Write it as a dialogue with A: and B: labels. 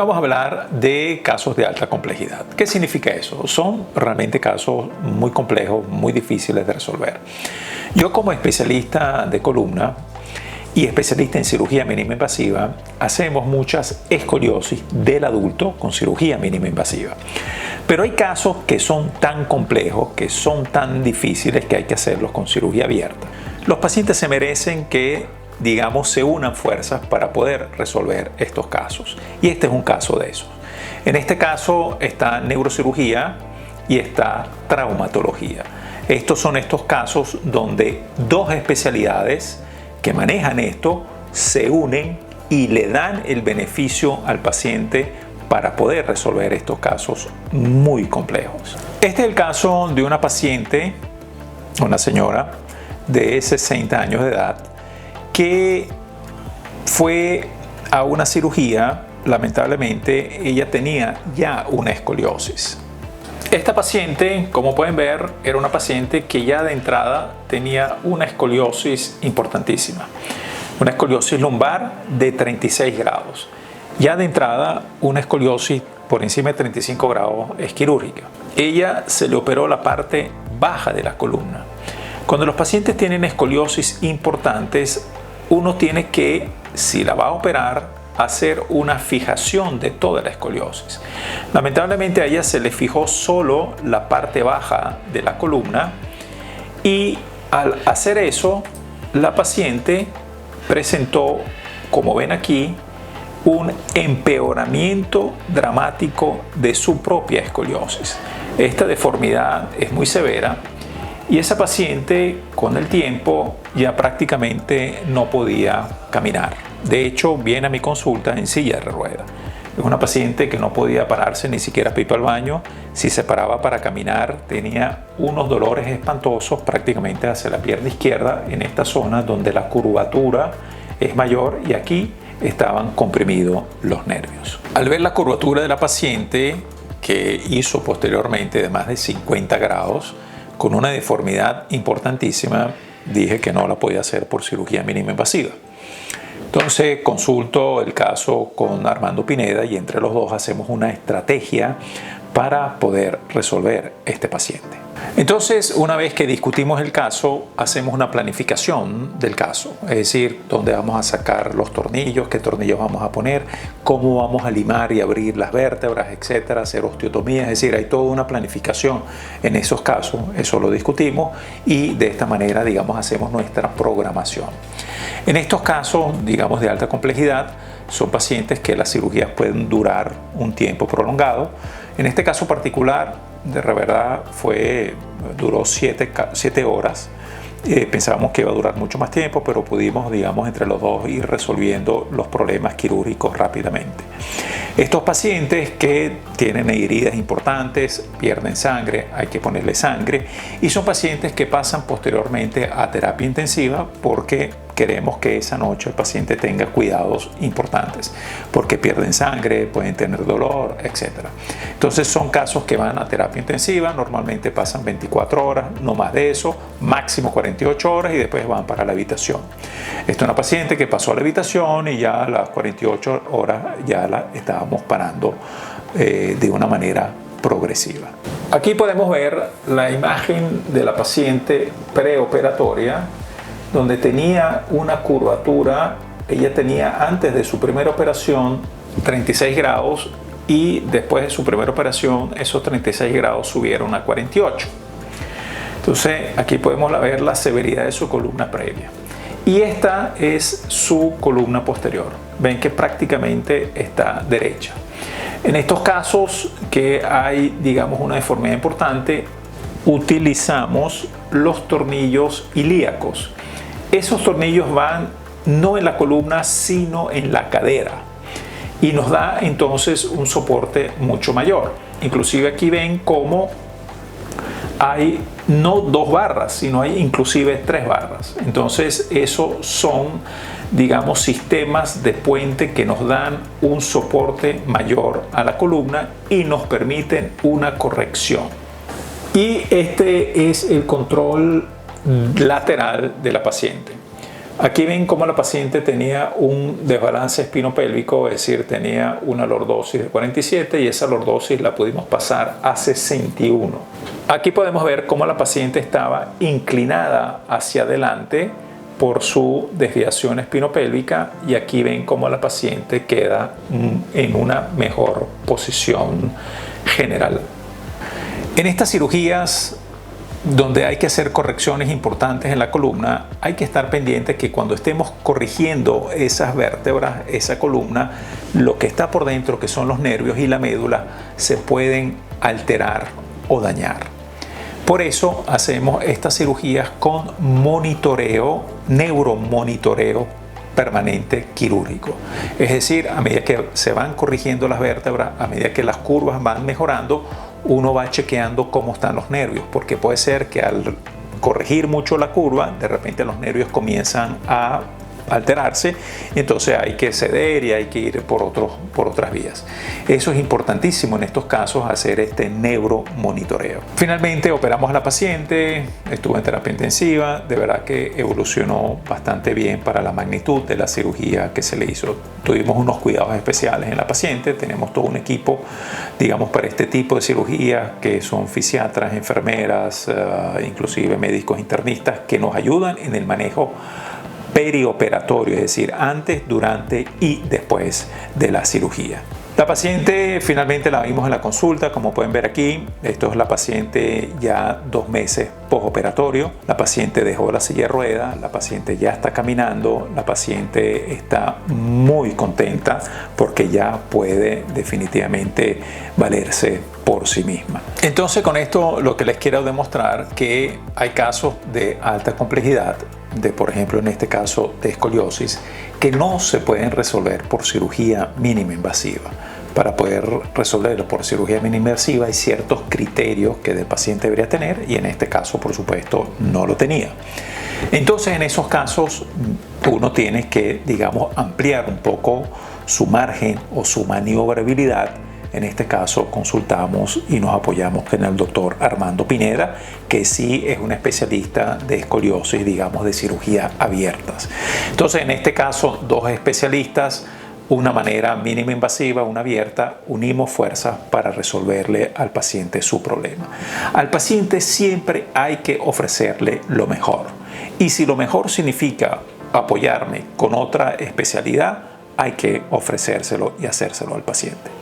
A: vamos a hablar de casos de alta complejidad. ¿Qué significa eso? Son realmente casos muy complejos, muy difíciles de resolver. Yo, como especialista de columna y especialista en cirugía mínima invasiva, hacemos muchas escoliosis del adulto con cirugía mínima invasiva. Pero hay casos que son tan complejos, que son tan difíciles, que hay que hacerlos con cirugía abierta. Los pacientes se merecen que, digamos, se unan fuerzas para poder resolver estos casos. Y este es un caso de esos. En este caso está neurocirugía y está traumatología. Estos son estos casos donde dos especialidades que manejan esto se unen y le dan el beneficio al paciente para poder resolver estos casos muy complejos. Este es el caso de una paciente, una señora de 60 años de edad, que fue a una cirugía. Lamentablemente ella tenía ya una escoliosis. Esta paciente, como pueden ver, era una paciente que ya de entrada tenía una escoliosis importantísima, una escoliosis lumbar de 36 grados. Ya de entrada, una escoliosis por encima de 35 grados es quirúrgica. Ella se le operó la parte baja de la columna. Cuando los pacientes tienen escoliosis importantes, uno tiene que, si la va a operar, hacer una fijación de toda la escoliosis. Lamentablemente a ella se le fijó solo la parte baja de la columna y al hacer eso, la paciente presentó, como ven aquí, un empeoramiento dramático de su propia escoliosis. Esta deformidad es muy severa y esa paciente con el tiempo ya prácticamente no podía caminar. De hecho, viene a mi consulta en silla de ruedas. Es una paciente que no podía pararse ni siquiera para ir al baño. Si se paraba para caminar, tenía unos dolores espantosos prácticamente hacia la pierna izquierda, en esta zona donde la curvatura es mayor, y aquí estaban comprimidos los nervios. Al ver la curvatura de la paciente, que hizo posteriormente de más de 50 grados, con una deformidad importantísima, dije que no la podía hacer por cirugía mínima invasiva. Entonces consulto el caso con Armando Pineda y entre los dos hacemos una estrategia para poder resolver este paciente. Entonces, una vez que discutimos el caso, hacemos una planificación del caso, es decir, dónde vamos a sacar los tornillos, qué tornillos vamos a poner, cómo vamos a limar y abrir las vértebras, etcétera, hacer osteotomía, es decir, hay toda una planificación en esos casos, eso lo discutimos y de esta manera, digamos, hacemos nuestra programación. En estos casos, digamos, de alta complejidad, son pacientes que las cirugías pueden durar un tiempo prolongado. En este caso particular, de verdad duró 7 horas. Pensábamos que iba a durar mucho más tiempo, pero pudimos, digamos, entre los dos ir resolviendo los problemas quirúrgicos rápidamente. Estos pacientes que tienen heridas importantes, pierden sangre, hay que ponerle sangre, y son pacientes que pasan posteriormente a terapia intensiva porque queremos que esa noche el paciente tenga cuidados importantes, porque pierden sangre, pueden tener dolor, etc. Entonces son casos que van a terapia intensiva, normalmente pasan 24 horas, no más de eso, máximo 48 horas y después van para la habitación. Esta es una paciente que pasó a la habitación y ya a las 48 horas ya la estábamos parando de una manera progresiva. Aquí podemos ver la imagen de la paciente preoperatoria, donde tenía una curvatura. Ella tenía antes de su primera operación 36 grados y después de su primera operación esos 36 grados subieron a 48. Entonces aquí podemos ver la severidad de su columna previa. Y esta es su columna posterior. Ven que prácticamente está derecha. En estos casos que hay, digamos, una deformidad importante, utilizamos los tornillos ilíacos. Esos tornillos van no en la columna, sino en la cadera. Y nos da entonces un soporte mucho mayor. Inclusive aquí ven cómo hay no 2 barras, sino hay inclusive 3 barras. Entonces, esos son, digamos, sistemas de puente que nos dan un soporte mayor a la columna y nos permiten una corrección. Y este es el control lateral de la paciente. Aquí ven cómo la paciente tenía un desbalance espinopélvico, es decir, tenía una lordosis de 47 y esa lordosis la pudimos pasar a 61. Aquí podemos ver cómo la paciente estaba inclinada hacia adelante por su desviación espinopélvica y aquí ven cómo la paciente queda en una mejor posición general. En estas cirugías donde hay que hacer correcciones importantes en la columna, hay que estar pendiente que cuando estemos corrigiendo esas vértebras, esa columna, lo que está por dentro, que son los nervios y la médula, se pueden alterar o dañar. Por eso hacemos estas cirugías con monitoreo, neuromonitoreo permanente quirúrgico. Es decir, a medida que se van corrigiendo las vértebras, a medida que las curvas van mejorando, uno va chequeando cómo están los nervios, porque puede ser que al corregir mucho la curva, de repente los nervios comienzan a alterarse, y entonces hay que ceder y hay que ir por otras vías. Eso es importantísimo en estos casos, hacer este neuromonitoreo. Finalmente operamos a la paciente, estuvo en terapia intensiva, de verdad que evolucionó bastante bien para la magnitud de la cirugía que se le hizo. Tuvimos unos cuidados especiales en la paciente, tenemos todo un equipo, digamos, para este tipo de cirugía, que son fisiatras, enfermeras, inclusive médicos internistas, que nos ayudan en el manejo perioperatorio, es decir, antes, durante y después de la cirugía. La paciente finalmente la vimos en la consulta, como pueden ver aquí. Esto es la paciente ya 2 meses postoperatorio. La paciente dejó la silla de ruedas, la paciente ya está caminando, la paciente está muy contenta porque ya puede definitivamente valerse por sí misma. Entonces, con esto lo que les quiero demostrar que hay casos de alta complejidad, por ejemplo en este caso de escoliosis, que no se pueden resolver por cirugía mínima invasiva. Para poder resolverlo por cirugía mínima invasiva hay ciertos criterios que el paciente debería tener y en este caso por supuesto no lo tenía. Entonces en esos casos uno tiene que, digamos, ampliar un poco su margen o su maniobrabilidad. En este caso consultamos y nos apoyamos en el doctor Armando Pineda, que sí es un especialista de escoliosis, digamos, de cirugía abiertas. Entonces, en este caso, 2 especialistas, una manera mínima invasiva, una abierta, unimos fuerzas para resolverle al paciente su problema. Al paciente siempre hay que ofrecerle lo mejor. Y si lo mejor significa apoyarme con otra especialidad, hay que ofrecérselo y hacérselo al paciente.